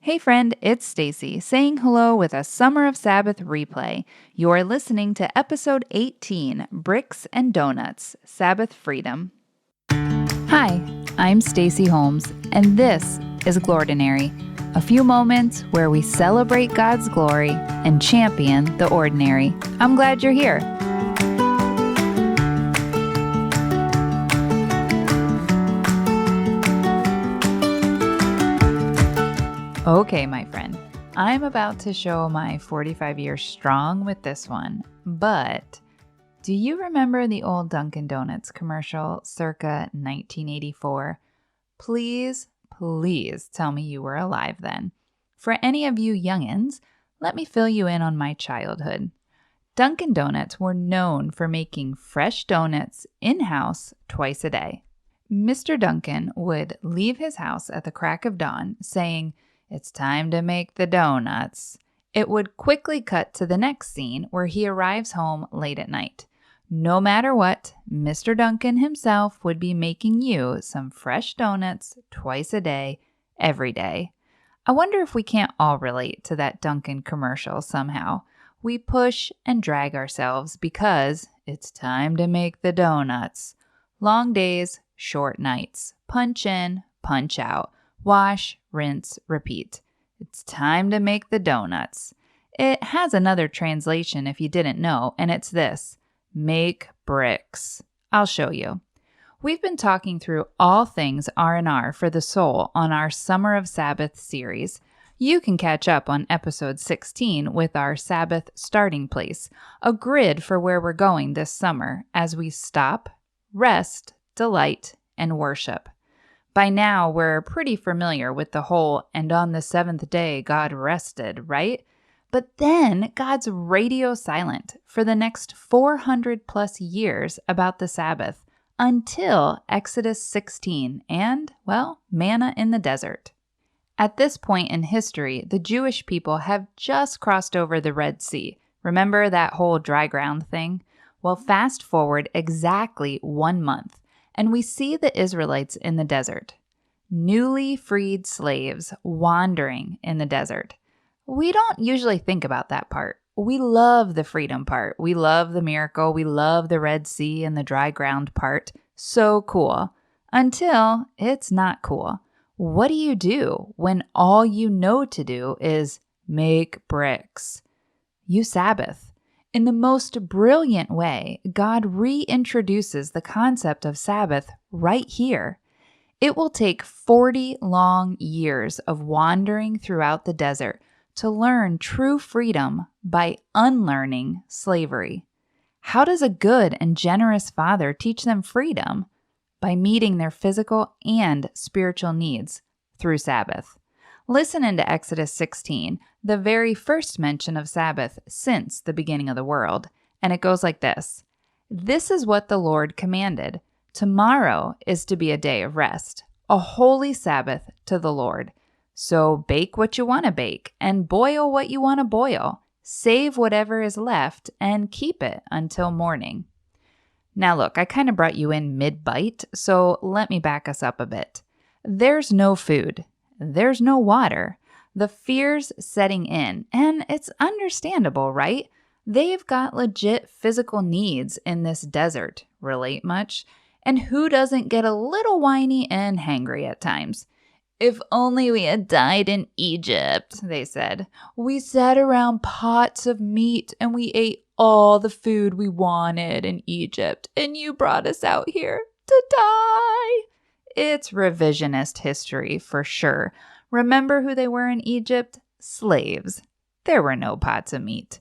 Hey friend, it's Stacy saying hello with a Summer of Sabbath replay. You're listening to episode 18, Bricks and Donuts, Sabbath Freedom. Hi, I'm Stacy Holmes, and this is Glordinary, a few moments where we celebrate God's glory and champion the ordinary. I'm glad you're here. Okay, my friend, I'm about to show my 45 years strong with this one, but do you remember the old Dunkin' Donuts commercial circa 1984? Please tell me you were alive then. For any of you youngins, let me fill you in on my childhood. Dunkin' Donuts were known for making fresh donuts in-house twice a day. Mr. Duncan would leave his house at the crack of dawn saying, "It's time to make the donuts." It would quickly cut to the next scene where he arrives home late at night. No matter what, Mr. Duncan himself would be making you some fresh donuts twice a day, every day. I wonder if we can't all relate to that Duncan commercial somehow. We push and drag ourselves because it's time to make the donuts. Long days, short nights. Punch in, punch out. Wash, rinse, repeat. It's time to make the donuts. It has another translation if you didn't know, and it's this: make bricks. I'll show you. We've been talking through all things R&R for the soul on our Summer of Sabbath series. You can catch up on episode 16 with our Sabbath starting place, a grid for where we're going this summer as we stop, rest, delight, and worship. By now, we're pretty familiar with the whole "and on the seventh day God rested," right? But then God's radio silent for the next 400 plus years about the Sabbath until Exodus 16 and, well, manna in the desert. At this point in history, the Jewish people have just crossed over the Red Sea. Remember that whole dry ground thing? Well, fast forward exactly 1 month. And we see the Israelites in the desert, newly freed slaves wandering in the desert. We don't usually think about that part. We love the freedom part. We love the miracle. We love the Red Sea and the dry ground part. So cool. Until it's not cool. What do you do when all you know to do is make bricks? You Sabbath. In the most brilliant way, God reintroduces the concept of Sabbath right here. It will take 40 long years of wandering throughout the desert to learn true freedom by unlearning slavery. How does a good and generous father teach them freedom? By meeting their physical and spiritual needs through Sabbath. Listen into Exodus 16, the very first mention of Sabbath since the beginning of the world, and it goes like this. "This is what the Lord commanded. Tomorrow is to be a day of rest, a holy Sabbath to the Lord. So bake what you want to bake and boil what you want to boil. Save whatever is left and keep it until morning." Now look, I kind of brought you in mid-bite, so let me back us up a bit. There's no food. There's no water. The fear's setting in, and it's understandable, right? They've got legit physical needs in this desert. Relate much? And who doesn't get a little whiny and hangry at times? "If only we had died in Egypt," they said. "We sat around pots of meat and we ate all the food we wanted in Egypt, and you brought us out here to die." It's revisionist history for sure. Remember who they were in Egypt? Slaves. There were no pots of meat.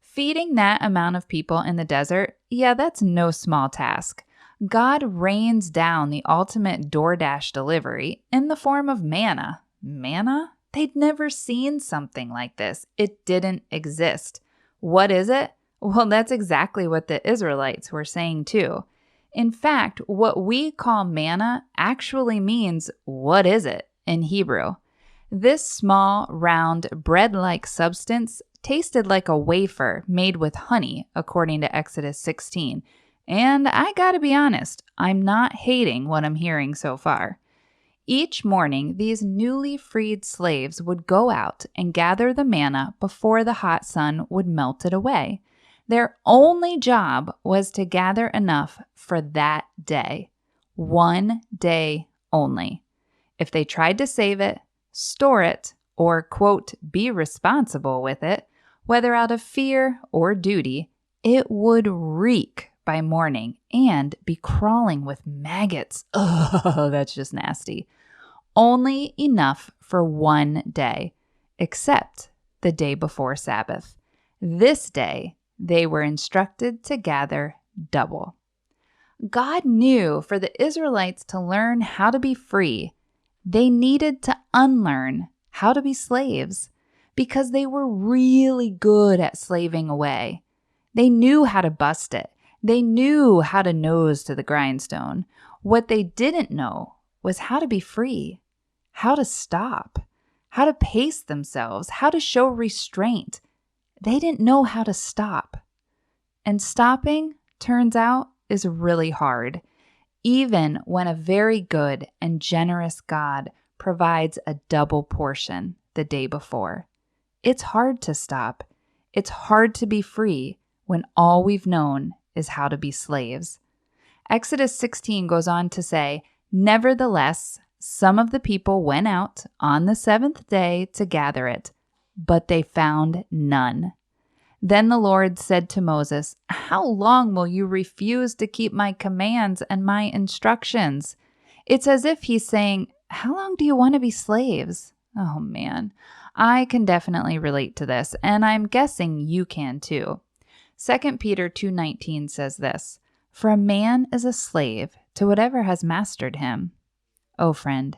Feeding that amount of people in the desert, yeah, that's no small task. God rains down the ultimate DoorDash delivery in the form of manna. Manna? They'd never seen something like this. It didn't exist. What is it? Well, that's exactly what the Israelites were saying too. In fact, what we call manna actually means "what is it" in Hebrew. This small, round, bread-like substance tasted like a wafer made with honey, according to Exodus 16. And I gotta be honest, I'm not hating what I'm hearing so far. Each morning, these newly freed slaves would go out and gather the manna before the hot sun would melt it away. Their only job was to gather enough for that day. One day only. If they tried to save it, store it, or, quote, be responsible with it, whether out of fear or duty, it would reek by morning and be crawling with maggots. Oh, that's just nasty. Only enough for one day, except the day before Sabbath. This day, they were instructed to gather double. God knew for the Israelites to learn how to be free, they needed to unlearn how to be slaves because they were really good at slaving away. They knew how to bust it. They knew how to nose to the grindstone. What they didn't know was how to be free, how to stop, how to pace themselves, how to show restraint. They didn't know how to stop. And stopping, turns out, is really hard, even when a very good and generous God provides a double portion the day before. It's hard to stop. It's hard to be free when all we've known is how to be slaves. Exodus 16 goes on to say, "Nevertheless, some of the people went out on the seventh day to gather it, but they found none. Then the Lord said to Moses, 'How long will you refuse to keep my commands and my instructions?'" It's as if he's saying, how long do you want to be slaves? Oh man, I can definitely relate to this, and I'm guessing you can too. 2 Peter 2:19 says this, "For a man is a slave to whatever has mastered him." Oh friend,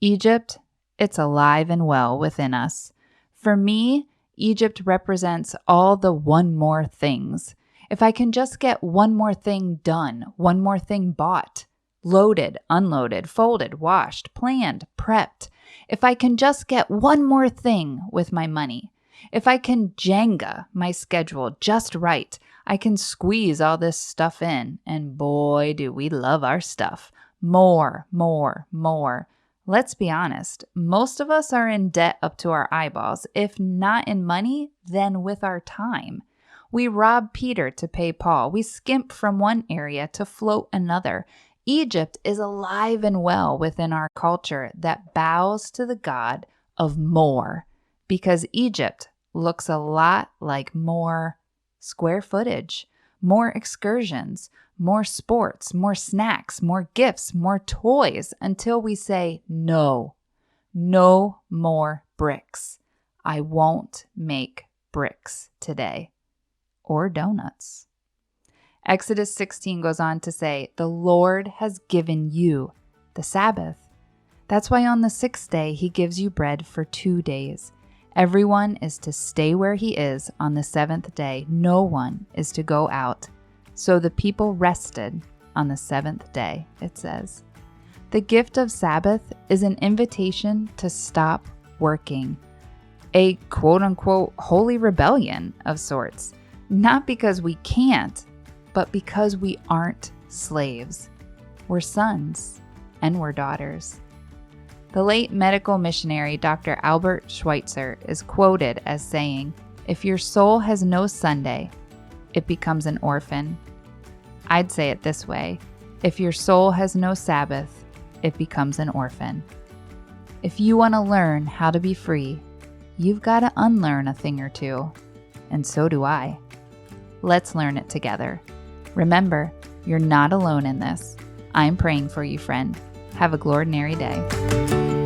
Egypt, it's alive and well within us. For me, Egypt represents all the one more things. If I can just get one more thing done, one more thing bought, loaded, unloaded, folded, washed, planned, prepped. If I can just get one more thing with my money. If I can Jenga my schedule just right, I can squeeze all this stuff in. And boy, do we love our stuff. More, more, more. Let's be honest, most of us are in debt up to our eyeballs, if not in money, then with our time. We rob Peter to pay Paul. We skimp from one area to float another. Egypt is alive and well within our culture that bows to the God of more, because Egypt looks a lot like more square footage, more excursions, more sports, more snacks, more gifts, more toys, until we say, no more bricks. I won't make bricks today. Or donuts. Exodus 16 goes on to say, "The Lord has given you the Sabbath." That's why on the sixth day he gives you bread for 2 days. Everyone is to stay where he is on the seventh day. No one is to go out. So the people rested on the seventh day, it says. The gift of Sabbath is an invitation to stop working, a quote-unquote holy rebellion of sorts, not because we can't, but because we aren't slaves. We're sons and we're daughters. The late medical missionary Dr. Albert Schweitzer is quoted as saying, "If your soul has no Sunday, it becomes an orphan." I'd say it this way, if your soul has no Sabbath, it becomes an orphan. If you want to learn how to be free, you've got to unlearn a thing or two, and so do I. Let's learn it together. Remember, you're not alone in this. I'm praying for you, friend. Have a glordinary day.